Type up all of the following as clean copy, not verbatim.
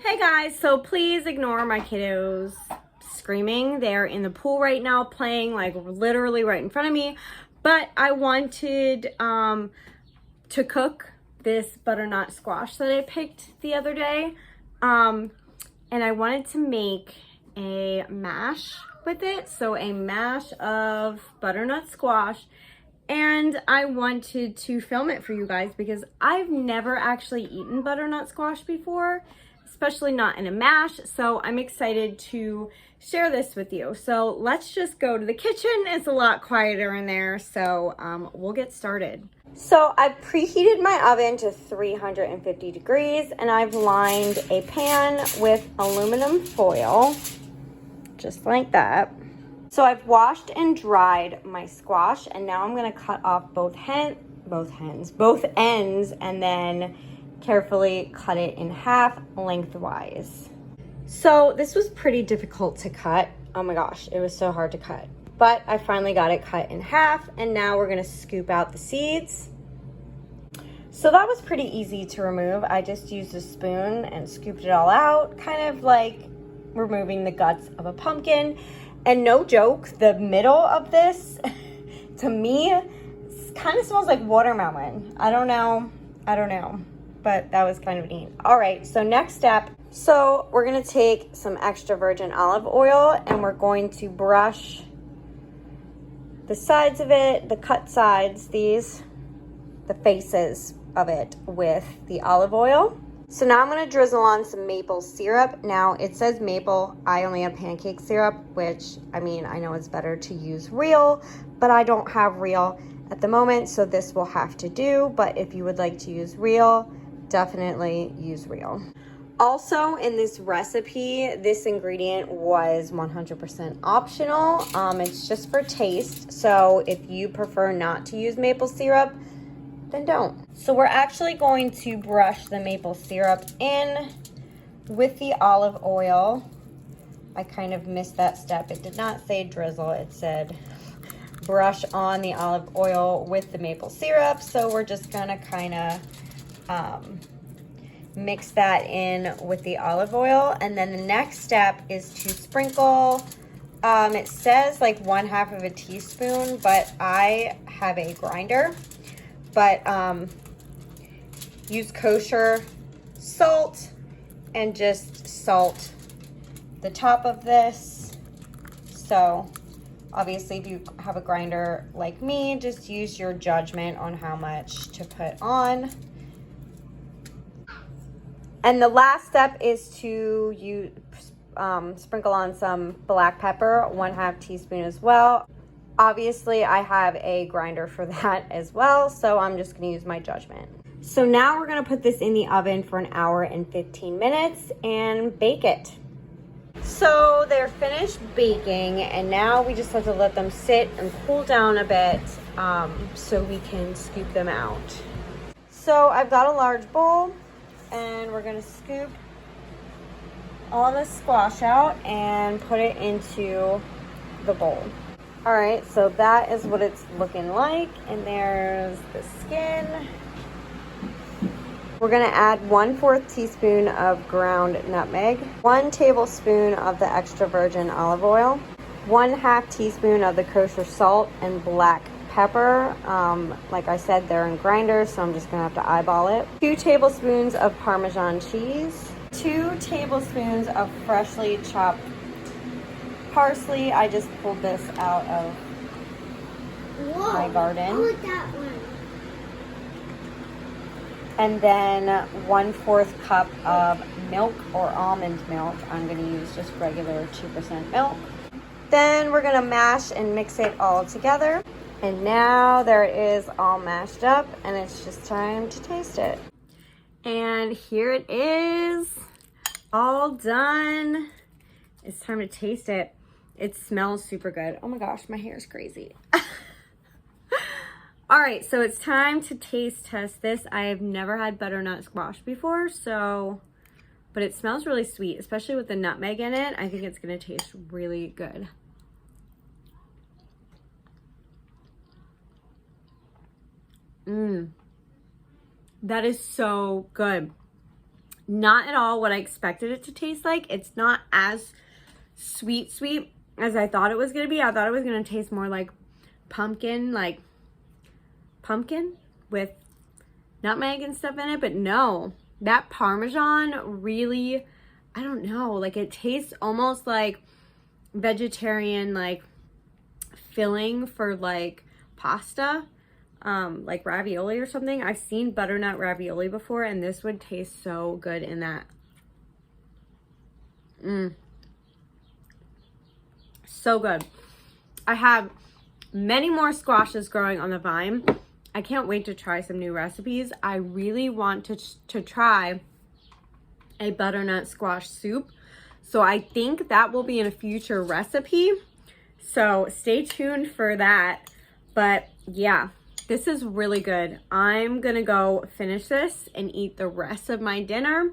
Hey guys, so please ignore my kiddos screaming. They're in the pool right now playing, like literally right in front of me. But I wanted to cook this butternut squash that I picked the other day. And I wanted to make a mash with it. So a mash of butternut squash. And I wanted to film it for you guys because I've never actually eaten butternut squash before, especially not in a mash. So I'm excited to share this with you. So let's just go to the kitchen. It's a lot quieter in there. So we'll get started. So I've preheated my oven to 350 degrees and I've lined a pan with aluminum foil, just like that. So I've washed and dried my squash and now I'm gonna cut off both ends and then carefully cut it in half lengthwise. So this was pretty difficult to cut. Oh my gosh, it was so hard to cut. But I finally got it cut in half and now we're gonna scoop out the seeds. So that was pretty easy to remove. I just used a spoon and scooped it all out, kind of like removing the guts of a pumpkin. And no joke, the middle of this, to me, kind of smells like watermelon. I don't know, but that was kind of neat. All right, so next step. So we're gonna take some extra virgin olive oil and we're going to brush the sides of it, the cut sides, the faces of it with the olive oil. So now I'm gonna drizzle on some maple syrup. Now it says maple, I only have pancake syrup, which I mean, I know it's better to use real, but I don't have real at the moment, so this will have to do. But if you would like to use real, definitely use real. Also in this recipe, this ingredient was 100% optional. It's just for taste. So if you prefer not to use maple syrup, then don't. So we're actually going to brush the maple syrup in with the olive oil. I kind of missed that step. It did not say drizzle, it said brush on the olive oil with the maple syrup. So we're just gonna kind of mix that in with the olive oil. And then the next step is to sprinkle, it says like 1/2 of a teaspoon, but I have a grinder. But use kosher salt and just salt the top of this. So obviously if you have a grinder like me, just use your judgment on how much to put on. And the last step is to sprinkle on some black pepper, 1/2 teaspoon as well. Obviously, I have a grinder for that as well, so I'm just gonna use my judgment. So now we're gonna put this in the oven for 1 hour and 15 minutes and bake it. So they're finished baking, and now we just have to let them sit and cool down a bit so we can scoop them out. So I've got a large bowl, and we're gonna scoop all the squash out and put it into the bowl. All right, so that is what it's looking like. And there's the skin. We're gonna add 1/4 teaspoon of ground nutmeg, 1 tablespoon of the extra virgin olive oil, 1/2 teaspoon of the kosher salt and black pepper. Like I said, they're in grinders, so I'm just gonna have to eyeball it. 2 tablespoons of Parmesan cheese, 2 tablespoons of freshly chopped parsley. I just pulled this out of my garden. I want that one. And then 1/4 cup of milk or almond milk. I'm gonna use just regular 2% milk. Then we're gonna mash and mix it all together. And now there it is all mashed up and it's just time to taste it. And here it is, all done. It's time to taste it. It smells super good. Oh my gosh, my hair is crazy. All right, so it's time to taste test this. I have never had butternut squash before, but it smells really sweet, especially with the nutmeg in it. I think it's gonna taste really good. That is so good. Not at all what I expected it to taste like. It's not as sweet as I thought it was going to be. I thought it was going to taste more like pumpkin with nutmeg and stuff in it, but no. That Parmesan really, I don't know, like it tastes almost like vegetarian like filling for like pasta, like ravioli or something. I've seen butternut ravioli before, and this would taste so good in that. So good. I have many more squashes growing on the vine. I can't wait to try some new recipes. I really want to try a butternut squash soup. So I think that will be in a future recipe. So stay tuned for that. But yeah, this is really good. I'm gonna go finish this and eat the rest of my dinner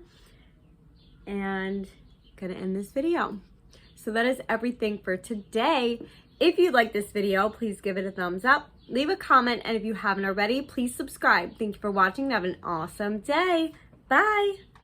and gonna end this video. So that is everything for today. If you like this video, please give it a thumbs up, leave a comment, and if you haven't already, please subscribe. Thank you for watching. Have an awesome day. Bye.